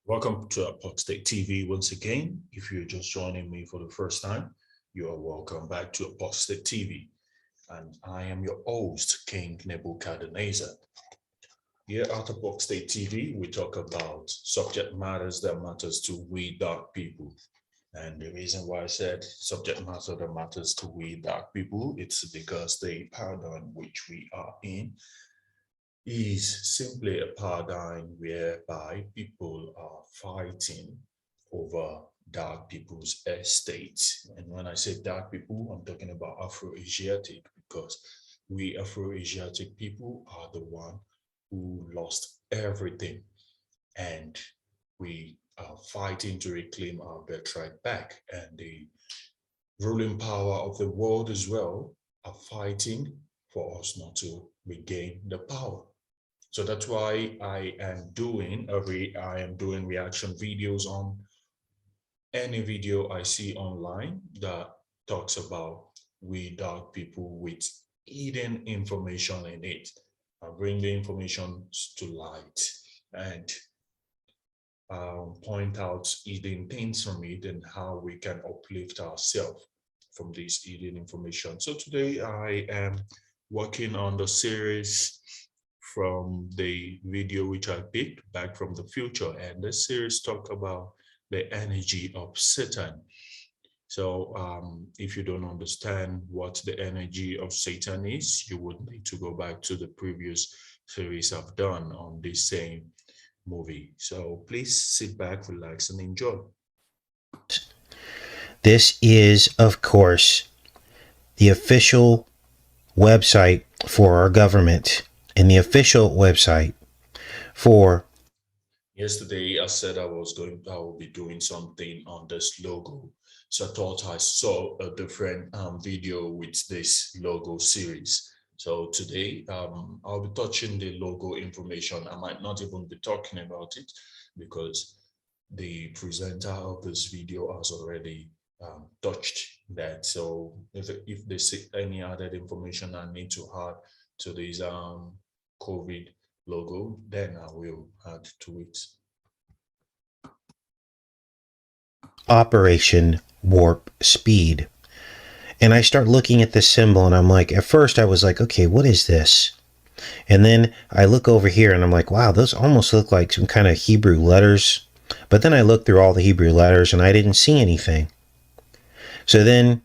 Welcome to Apoxtate TV once again. If you're just joining me for the first time, you are welcome back to Apoxtate TV. And I am your host, King Nebuchadnezzar. Here at Apoxtate TV, we talk about subject matters that matters to we dark people. And the reason why I said subject matter that matters to we dark people, it's because the paradigm which we are in is simply a paradigm whereby people are fighting over dark people's estates. And when I say dark people, I'm talking about Afro-Asiatic because we Afro-Asiatic people are the one who lost everything, and we are fighting to reclaim our birthright back. And the ruling power of the world as well are fighting for us not to regain the power. So that's why I am doing reaction videos on any video I see online that talks about we dark people with hidden information in it. I bring the information to light and point out hidden things from it and how we can uplift ourselves from this hidden information. So today I am working on the series from the video which I picked back from the future, and this series talk about the energy of Satan. So if you don't understand what the energy of Satan is, you would need to go back to the previous series I've done on this same movie. So please sit back, relax, and enjoy. This is, of course, the official website for our government and the official website for. Yesterday, I said I will be doing something on this logo. So I thought I saw a different video with this logo series. So today, I'll be touching the logo information. I might not even be talking about it because the presenter of this video has already touched that. So if they see any added information I need to add to this COVID logo, then I will add to it. Operation Warp Speed. And I start looking at this symbol and I'm like, at first I was like, okay, what is this? And then I look over here and I'm like, wow, those almost look like some kind of Hebrew letters. But then I looked through all the Hebrew letters and I didn't see anything. So then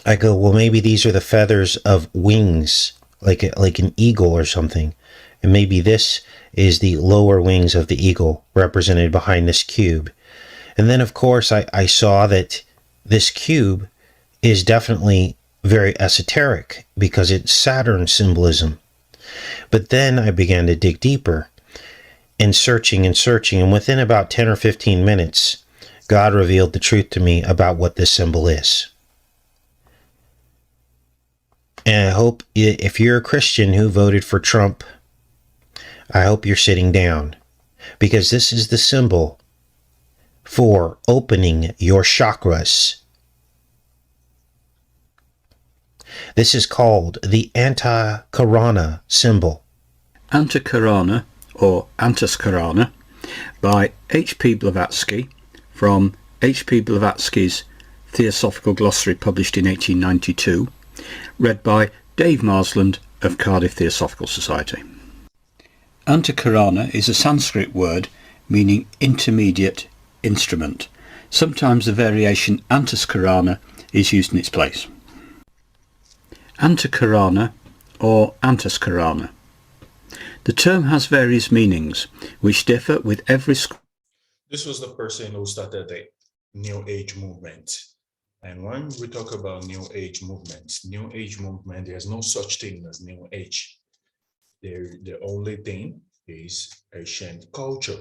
I go, well, maybe these are the feathers of wings, like an eagle or something. And maybe this is the lower wings of the eagle represented behind this cube. And then, of course, I saw that this cube is definitely very esoteric because it's Saturn symbolism. But then I began to dig deeper and searching, and within about 10 or 15 minutes, God revealed the truth to me about what this symbol is. And I hope if you're a Christian who voted for Trump, I hope you're sitting down, because this is the symbol for opening your chakras. This is called the Antakarana symbol. Antakarana, or Antaskarana, by H.P. Blavatsky, from H.P. Blavatsky's Theosophical Glossary published in 1892, read by Dave Marsland of Cardiff Theosophical Society. Antakarana is a Sanskrit word meaning intermediate instrument. Sometimes the variation Antaskarana is used in its place. Antakarana or Antaskarana. The term has various meanings which differ with every school. This was the person who started the New Age movement. And when we talk about New Age movement, there's no such thing as New Age. The only thing is ancient culture.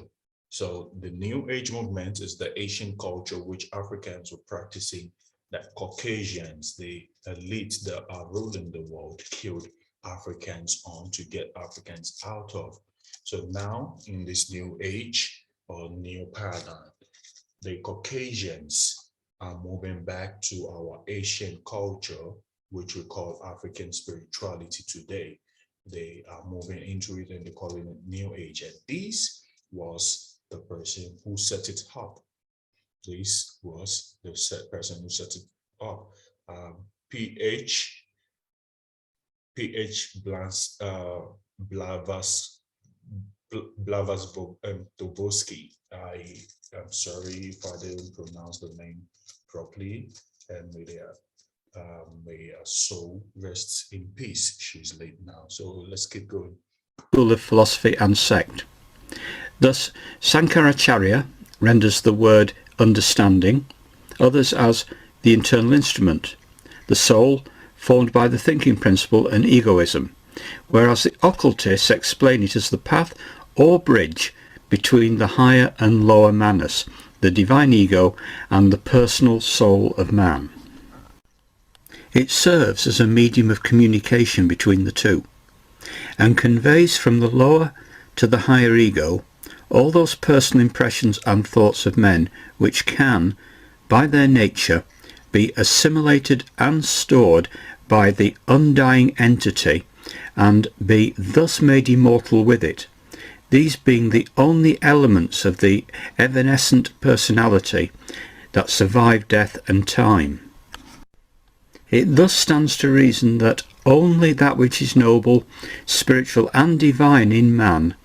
So the New Age movement is the ancient culture which Africans were practicing, that Caucasians, the elite that are ruling the world, killed Africans on to get Africans out of. So now in this new age or new paradigm, the Caucasians are moving back to our Asian culture, which we call African spirituality today. They are moving into it and they call it New Age. And this was the person who set it up. This was the person who set it up. PH Blavas Doboski. I am sorry if I didn't pronounce the name properly, and may her soul rest in peace. She's late now, so let's keep going. School of philosophy and sect. Thus, Sankaracharya renders the word understanding, others as the internal instrument, the soul formed by the thinking principle and egoism, whereas the occultists explain it as the path or bridge between the higher and lower manas, the divine ego and the personal soul of man. It serves as a medium of communication between the two, and conveys from the lower to the higher ego all those personal impressions and thoughts of men which can, by their nature, be assimilated and stored by the undying entity and be thus made immortal with it, these being the only elements of the evanescent personality that survive death and time. It thus stands to reason that only that which is noble, spiritual and divine in man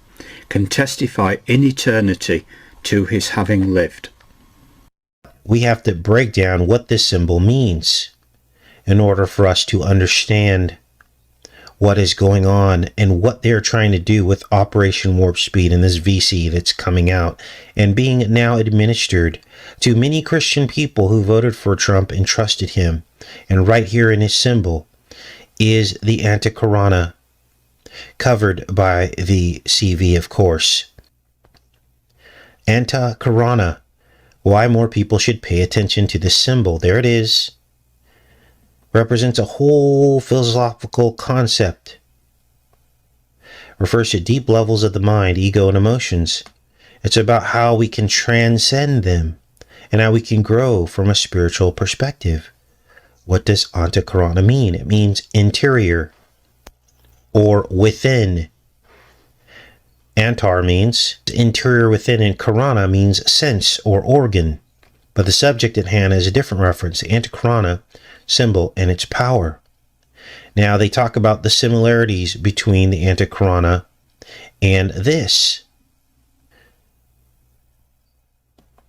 can testify in eternity to his having lived. We have to break down what this symbol means in order for us to understand what is going on and what they're trying to do with Operation Warp Speed and this VC that's coming out and being now administered to many Christian people who voted for Trump and trusted him. And right here in his symbol is the Antikarana, covered by the CV, of course. Antikarana. Why more people should pay attention to this symbol. There it is. Represents a whole philosophical concept. Refers to deep levels of the mind, ego, and emotions. It's about how we can transcend them and how we can grow from a spiritual perspective. What does Antakarana mean? It means interior or within. Antar means interior within, and Karana means sense or organ. But the subject at hand is a different reference, the Antakarana symbol and its power. Now they talk about the similarities between the Antakarana and this.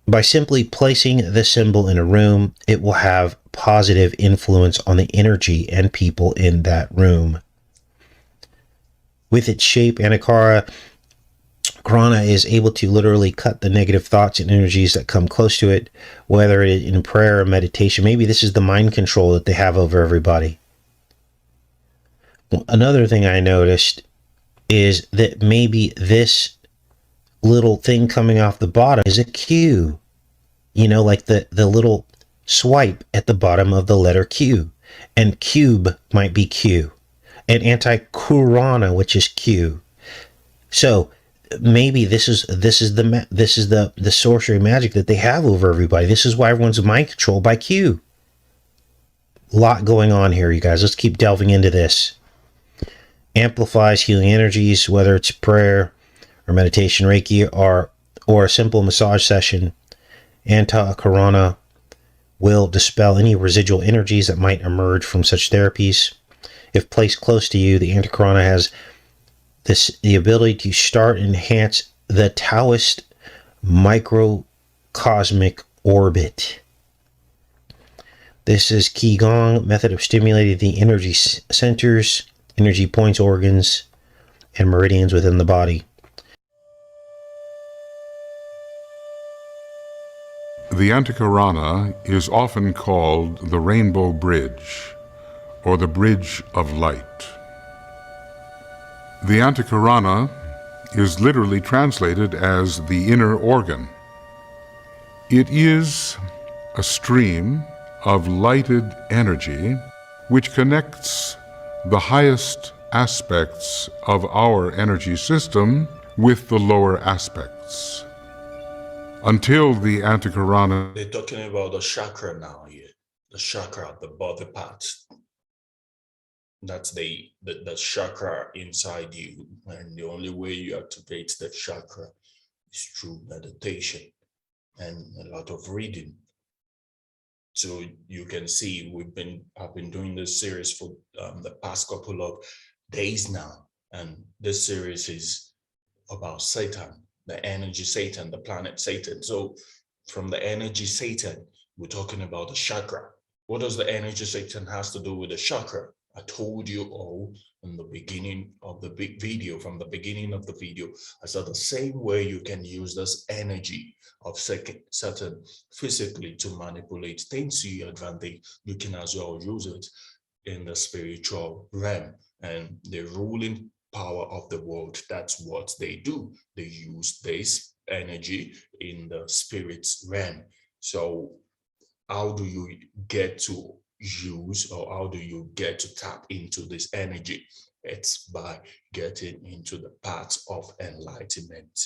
By simply placing the symbol in a room, it will have positive influence on the energy and people in that room. With its shape, Antakarana is able to literally cut the negative thoughts and energies that come close to it, whether it in prayer or meditation. Maybe this is the mind control that they have over everybody. Another thing I noticed is that maybe this little thing coming off the bottom is a Q. You know, like the little swipe at the bottom of the letter Q. And cube might be Q. And Antikarana, which is Q. So maybe this is the sorcery magic that they have over everybody. This is why everyone's mind controlled by Q. A lot going on here, you guys. Let's keep delving into this. Amplifies healing energies, whether it's prayer or meditation, Reiki, or a simple massage session. Antakarana will dispel any residual energies that might emerge from such therapies. If placed close to you, the Antakarana has the ability to start and enhance the Taoist microcosmic orbit. This is Qigong method of stimulating the energy centers, energy points, organs, and meridians within the body. The Antakarana is often called the Rainbow Bridge, or the Bridge of Light. The Antakarana is literally translated as the inner organ. It is a stream of lighted energy which connects the highest aspects of our energy system with the lower aspects. Until the Antakarana... They're talking about the chakra now here. The chakra, the body part. That's the chakra inside you. And the only way you activate that chakra is through meditation and a lot of reading. So you can see I've been doing this series for the past couple of days now, and this series is about Satan, the energy Satan, the planet Satan. So from the energy Satan, we're talking about the chakra. What does the energy Satan has to do with the chakra? I told you all in the beginning of the big video, from the beginning of the video, I said the same way you can use this energy of Satan physically to manipulate things to your advantage, you can as well use it in the spiritual realm. And the ruling power of the world, that's what they do. They use this energy in the spirit's realm. So how do you get to use, or how do you get to tap into this energy? It's by getting into the path of enlightenment.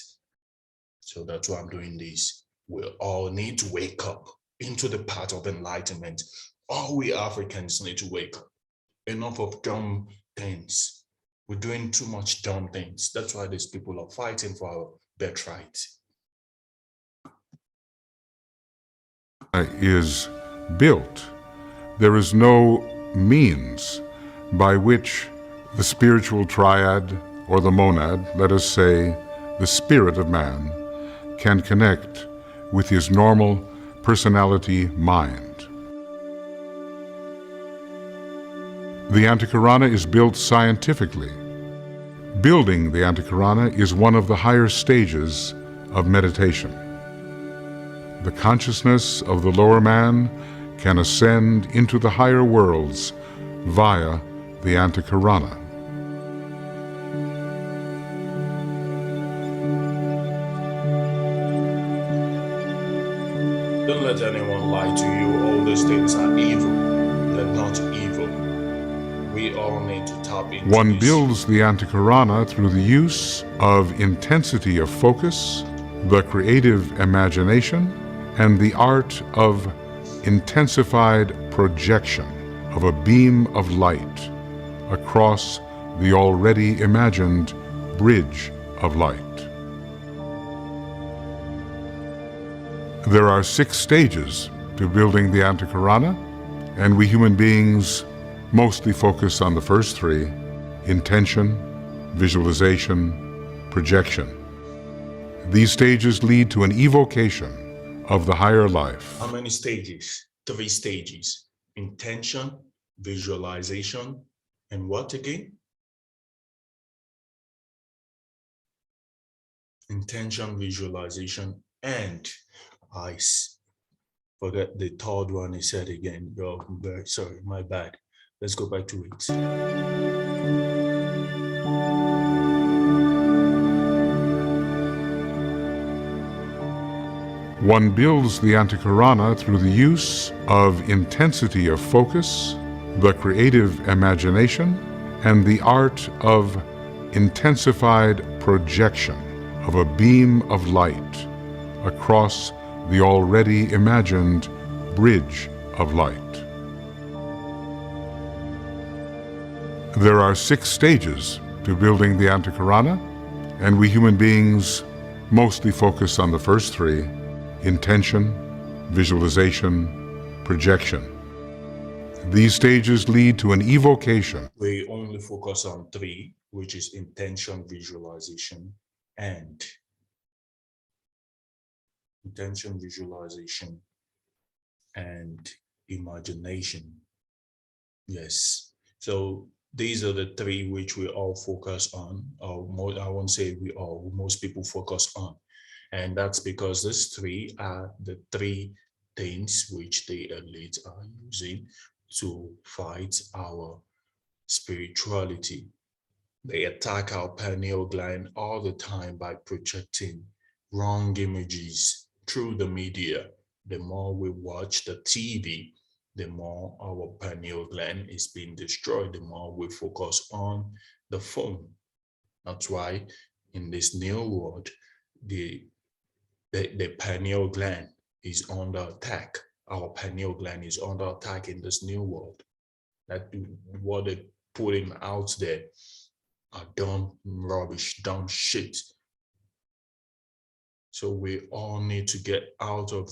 So that's why I'm doing this. We all need to wake up into the path of enlightenment. All we Africans need to wake up. Enough of dumb things. We're doing too much dumb things. That's why these people are fighting for our birthright. Is built. There is no means by which the spiritual triad or the monad, let us say the spirit of man, can connect with his normal personality mind. The Antakarana is built scientifically. Building the Antakarana is one of the higher stages of meditation. The consciousness of the lower man can ascend into the higher worlds via the Antakarana. Don't let anyone lie to you. All these things are evil. They're not evil. We all need to tap into One this. builds the Antakarana through the use of intensity of focus, the creative imagination, and the art of intensified projection of a beam of light across the already imagined bridge of light. There are 6 stages to building the Antakarana, and we human beings mostly focus on the first 3: intention, visualization, projection. These stages lead to an evocation of the higher life. How many stages? 3 stages. Intention, visualization, and what again? Intention, visualization, and I forget the third one he said again. Oh, very sorry, my bad. Let's go back to it. One builds the Antakarana through the use of intensity of focus, the creative imagination, and the art of intensified projection of a beam of light across the already imagined bridge of light. There are 6 stages to building the Antakarana, and we human beings mostly focus on the first 3: intention, visualization, projection. These stages lead to an evocation. We only focus on 3, which is intention, visualization, and intention, visualization, and imagination. Yes. So these are the 3 which we all focus on, or more, I won't say we all, most people focus on. And that's because these 3 are the 3 things which the elite are using to fight our spirituality. They attack our pineal gland all the time by projecting wrong images through the media. The more we watch the TV, the more our pineal gland is being destroyed, the more we focus on the phone. That's why in this new world, the pineal gland is under attack. Our pineal gland is under attack in this new world. That what they're putting out there are dumb rubbish, dumb shit. So we all need to get out of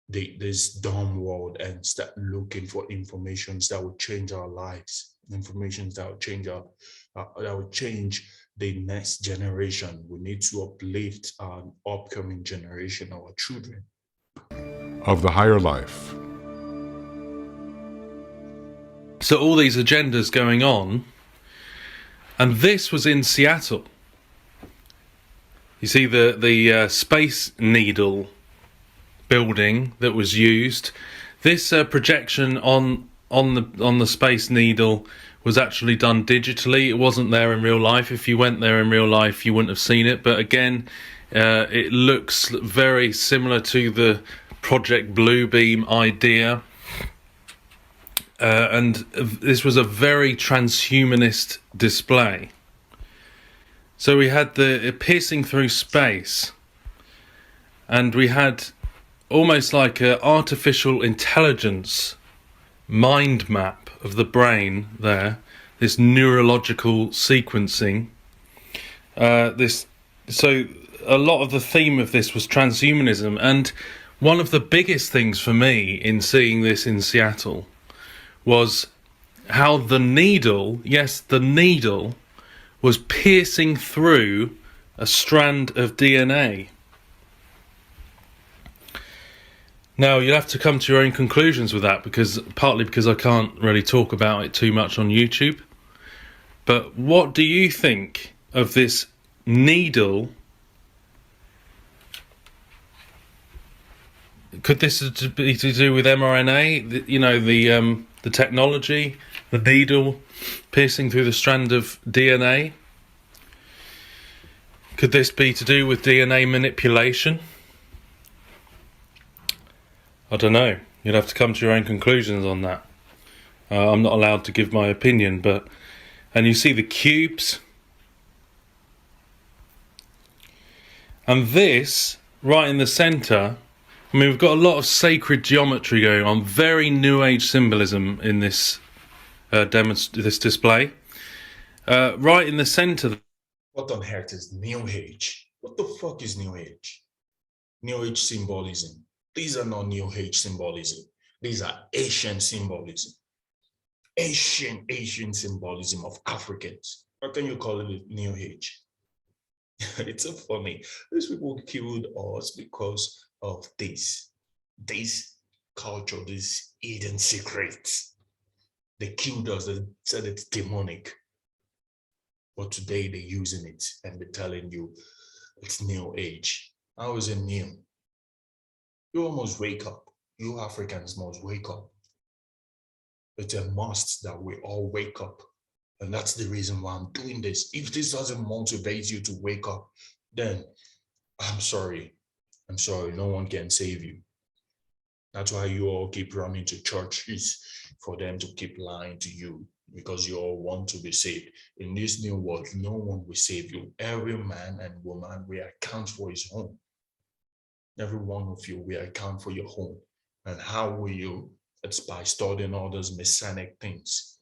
this dumb world and start looking for information that will change our lives, information that will change that will change the next generation. We need to uplift our upcoming generation, our children. of the higher life. So all these agendas going on, and this was in Seattle. You see the Space Needle building that was used. This projection on the Space Needle was actually done digitally. It wasn't there in real life. If you went there in real life, you wouldn't have seen it. But again, it looks very similar to the Project Bluebeam idea. And this was a very transhumanist display. So we had the piercing through space, and we had almost like an artificial intelligence mind map of the brain there, this neurological sequencing. So a lot of the theme of this was transhumanism, and one of the biggest things for me in seeing this in Seattle was how the needle, yes, the needle, was piercing through a strand of DNA. Now, you'll have to come to your own conclusions with that, partly because I can't really talk about it too much on YouTube. But what do you think of this needle? Could this be to do with mRNA? You know, the technology, the needle piercing through the strand of DNA? Could this be to do with DNA manipulation? I don't know. You'll have to come to your own conclusions on that. I'm not allowed to give my opinion, and you see the cubes. And this, right in the centre, I mean, we've got a lot of sacred geometry going on, very New Age symbolism in this this display. Right in the centre. What on earth is New Age? What the fuck is New Age? New Age symbolism. These are not New Age symbolism. These are Asian symbolism. Asian symbolism of Africans. How can you call it New Age? It's so funny. These people killed us because of this culture, these hidden secrets. They killed us. They said it's demonic. But today they're using it and they're telling you it's New Age. How is it new? You almost wake up. You Africans must wake up. It's a must that we all wake up. And that's the reason why I'm doing this. If this doesn't motivate you to wake up, then I'm sorry. I'm sorry, no one can save you. That's why you all keep running to churches for them to keep lying to you, because you all want to be saved. In this new world, no one will save you. Every man and woman will account for his home. Every one of you will account for your home. And how will you? It's by studying all those messianic things.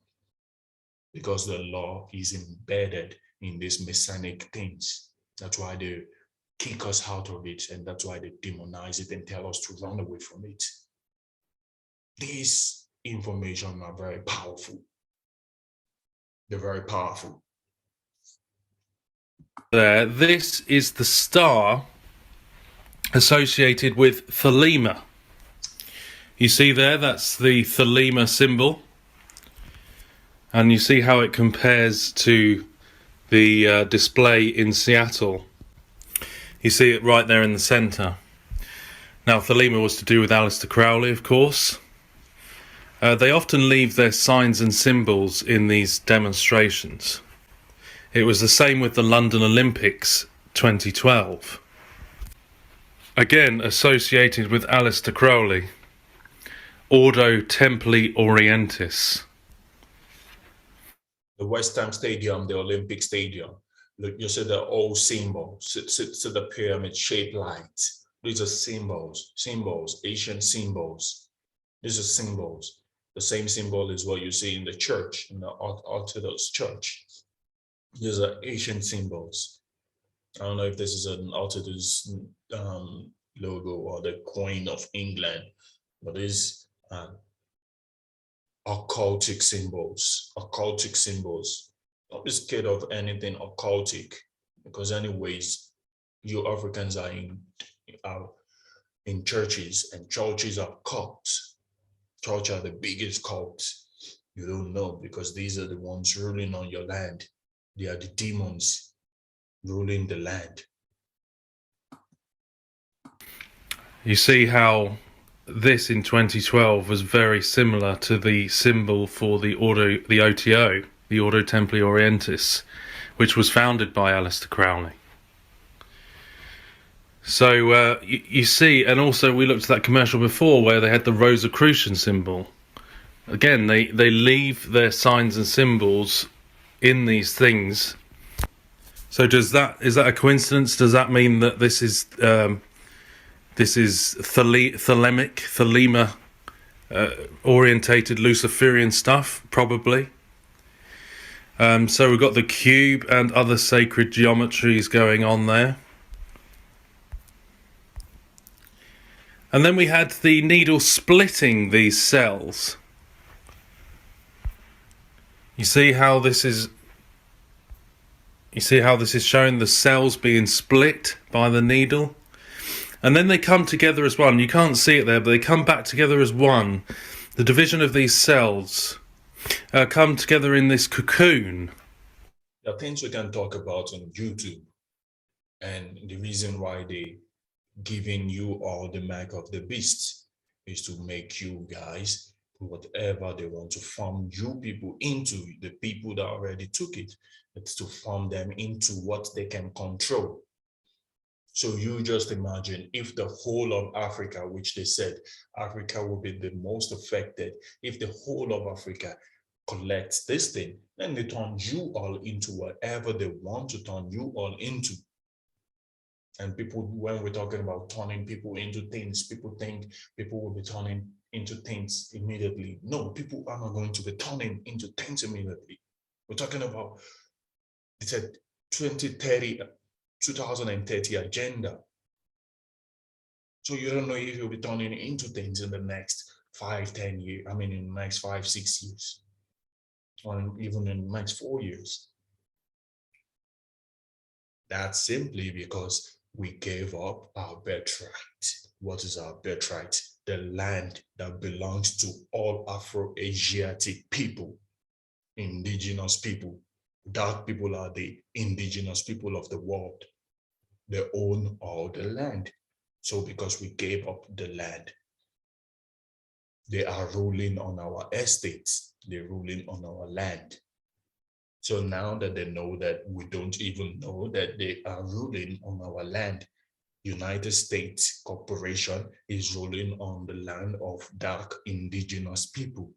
Because the law is embedded in these messianic things. That's why they kick us out of it, and that's why they demonize it and tell us to run away from it. These information are very powerful. They're very powerful. This is the star associated with Thelema. You see there, that's the Thelema symbol. And you see how it compares to the display in Seattle. You see it right there in the centre. Now, Thelema was to do with Aleister Crowley, of course. They often leave their signs and symbols in these demonstrations. It was the same with the London Olympics 2012. Again, associated with Aleister Crowley. Ordo Templi Orientis. The West Ham Stadium, the Olympic Stadium. Look, you see the old symbols, to the pyramid-shaped lights. These are symbols, Asian symbols. These are symbols. The same symbol is what you see in the church, in the Orthodox Church. These are Asian symbols. I don't know if this is an Orthodox logo or the coin of England, but it's occultic symbols. Occultic symbols. Don't be scared of anything occultic, because anyways, you Africans are in churches, and churches are cults. Church are the biggest cults. You don't know, because these are the ones ruling on your land. They are the demons ruling the land. You see how this in 2012 was very similar to the symbol for the OTO, the Ordo Templi Orientis, which was founded by Aleister Crowley. So you see, and also we looked at that commercial before where they had the Rosicrucian symbol. Again, they leave their signs and symbols in these things. So is that a coincidence? Does that mean that this is thelema orientated Luciferian stuff? Probably. So we've got the cube and other sacred geometries going on there. And then we had the needle splitting these cells. You see how this is showing the cells being split by the needle? And then they come together as one. You can't see it there, but they come back together as one. The division of these cells come together in this cocoon. There are things we can talk about on YouTube, and the reason why they giving you all the mark of the beast is to make you guys whatever they want to form you people into. The people that already took it, it's to form them into what they can control. So you just imagine if the whole of Africa, which they said Africa will be the most affected, if the whole of Africa collects this thing, then they turn you all into whatever they want to turn you all into. And people, when we're talking about turning people into things, people think people will be turning into things immediately. No, people are not going to be turning into things immediately. We're talking about, it said 2030 agenda. So you don't know if you'll be turning into things in the next 5-10 years. I mean, in the next 5-6 years, or even in the next 4 years. That's simply because we gave up our birthright. What is our birthright? The land that belongs to all Afro-Asiatic people, indigenous people. Dark people are the indigenous people of the world. They own all the land. So because we gave up the land, they are ruling on our estates. They're ruling on our land. So now that they know that we don't even know that they are ruling on our land, United States Corporation is ruling on the land of dark indigenous people.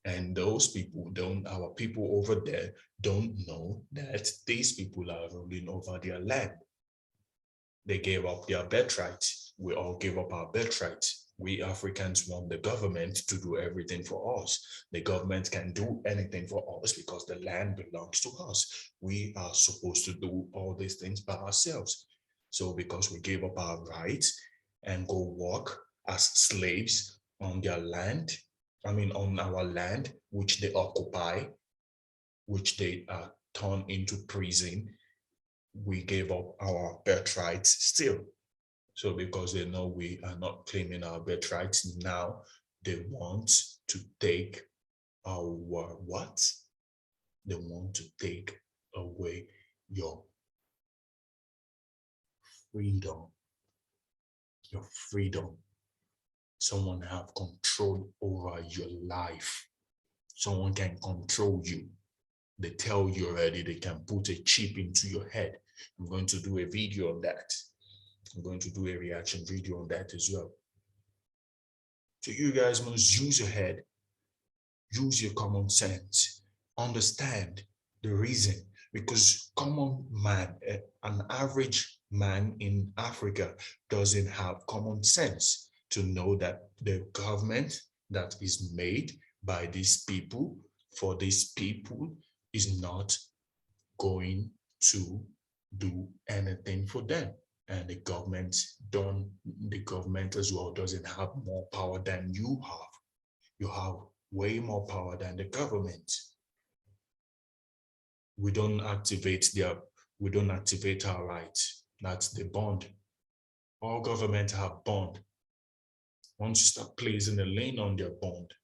And those people our people over there don't know that these people are ruling over their land. They gave up their birthright. We all gave up our birthright. We Africans want the government to do everything for us. The government can do anything for us because the land belongs to us. We are supposed to do all these things by ourselves. So because we gave up our rights and go work as slaves on their land, on our land, which they occupy, which they turn into prison, we gave up our birthrights still. So because they know we are not claiming our birthrights, now they want to take our what? They want to take away your freedom. Your freedom. Someone have control over your life. Someone can control you. They tell you already they can put a chip into your head. I'm going to do a video on that. I'm going to do a reaction video on that as well. So you guys must use your head, use your common sense, understand the reason, because common man, an average man in Africa doesn't have common sense to know that the government that is made by these people, for these people, is not going to do anything for them. And the government as well doesn't have more power than you have. You have way more power than the government. We don't activate our rights. That's the bond. All governments have bond. Once you start placing a lien on their bond,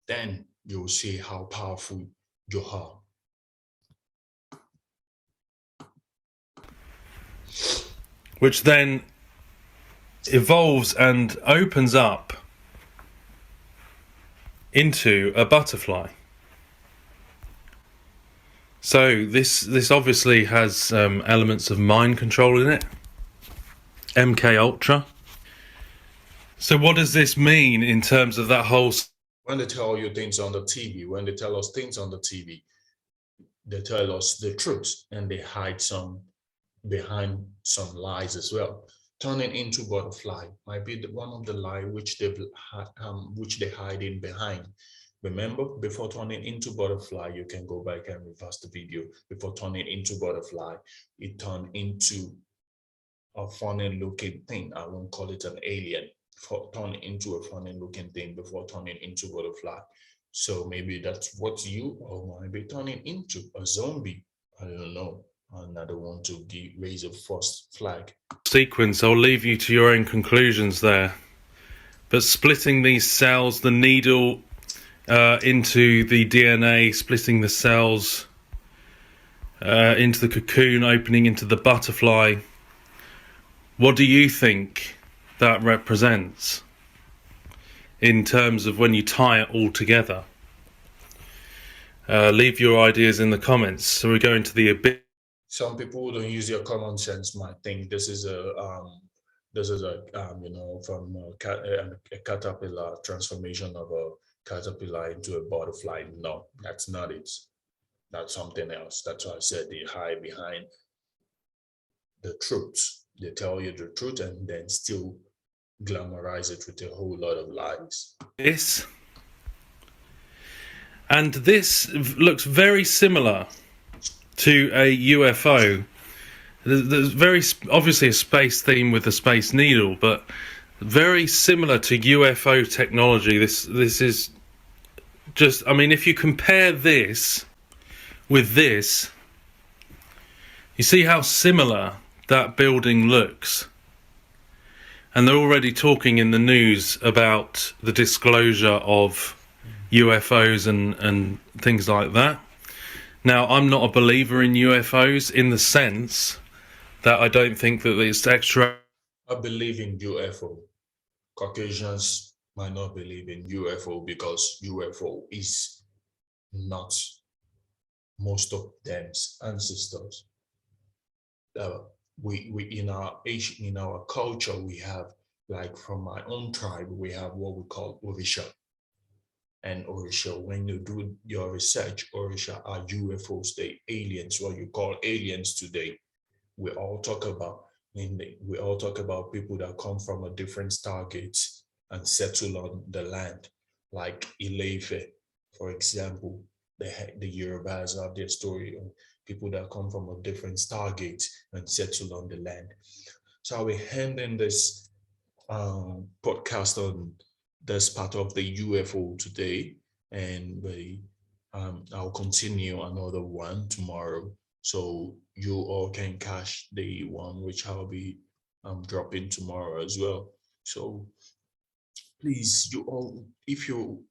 then you'll see how powerful you are. Which then evolves and opens up into a butterfly. So this obviously has elements of mind control in it. MK Ultra. So what does this mean in terms of that whole? When they tell you things on the TV, when they tell us things on the TV, they tell us the truth, and they hide some behind some lies as well. Turning into butterfly might be one of the lies which they hide in behind. Remember, before turning into butterfly, you can go back and reverse the video. Before turning into butterfly, it turned into a funny looking thing. I won't call it an alien. Turn into a funny looking thing before turning into butterfly. So maybe that's what you or might be turning into, a zombie. I don't know. And I don't want to raise a false flag. Sequence, I'll leave you to your own conclusions there. But splitting these cells, the needle into the DNA, splitting the cells into the cocoon, opening into the butterfly. What do you think that represents in terms of when you tie it all together? Leave your ideas in the comments. So we're going to the abyss. Some people who don't use their common sense might think this is a from a caterpillar, transformation of a caterpillar into a butterfly. No, that's not it. That's something else. That's why I said they hide behind the truth. They tell you the truth and then still glamorize it with a whole lot of lies. And this looks very similar to a UFO. There's very obviously a space theme with the Space Needle, but very similar to UFO technology. This is just, I mean, if you compare this with this, you see how similar that building looks. And they're already talking in the news about the disclosure of UFOs and things like that. Now, I'm not a believer in UFOs in the sense that I don't think that it's extra. I believe in UFO. Caucasians might not believe in UFO because UFO is not most of them's ancestors. We in our culture, we have, like from my own tribe, we have what we call Orisha. And Orisha, when you do your research, Orisha are UFOs, the aliens, what you call aliens today. We all talk about people that come from a different stargates and settle on the land, like Ileife, for example. The Yorubas have their story of people that come from a different stargate and settle on the land. So I'll be handing this podcast on this part of the UFO today, and I'll continue another one tomorrow, so you all can catch the one which I'll be dropping tomorrow as well. So please, you all, if you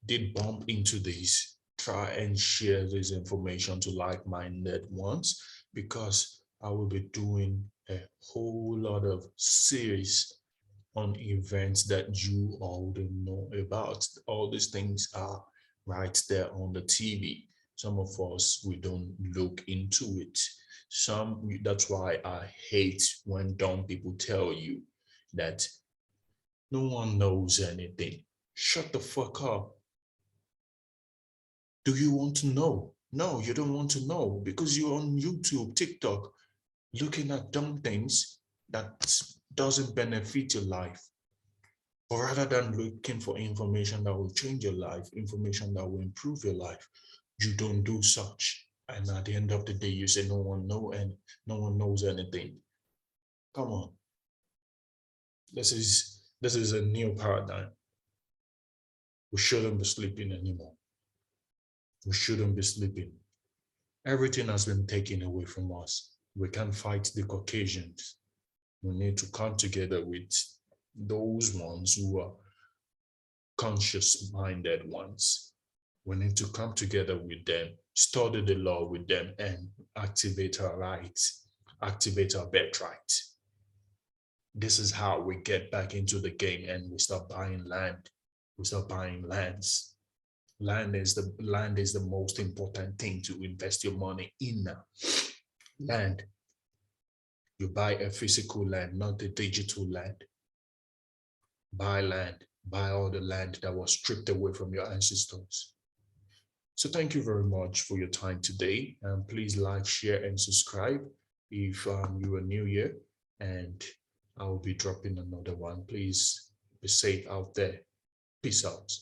did bump into this, try and share this information to like-minded ones, because I will be doing a whole lot of series on events that you all don't know about. All these things are right there on the TV. Some of us, we don't look into it. That's why I hate when dumb people tell you that no one knows anything. Shut the fuck up. Do you want to know? No, you don't want to know, because you're on YouTube, TikTok, looking at dumb things that doesn't benefit your life. But rather than looking for information that will change your life, information that will improve your life, you don't do such. I and at the end of the day, you say no one knows anything. Come on. This is a new paradigm. We shouldn't be sleeping anymore. We shouldn't be sleeping. Everything has been taken away from us. We can't fight the Caucasians. We need to come together with those ones who are conscious-minded ones. We need to come together with them, study the law with them, and activate our rights, activate our birthright. This is how we get back into the game and we start buying land. We start buying lands. Land is the most important thing to invest your money in now. Land. You buy a physical land, not a digital land. Buy land. Buy all the land that was stripped away from your ancestors. So thank you very much for your time today. Please like, share, and subscribe if you are new here. And I will be dropping another one. Please be safe out there. Peace out.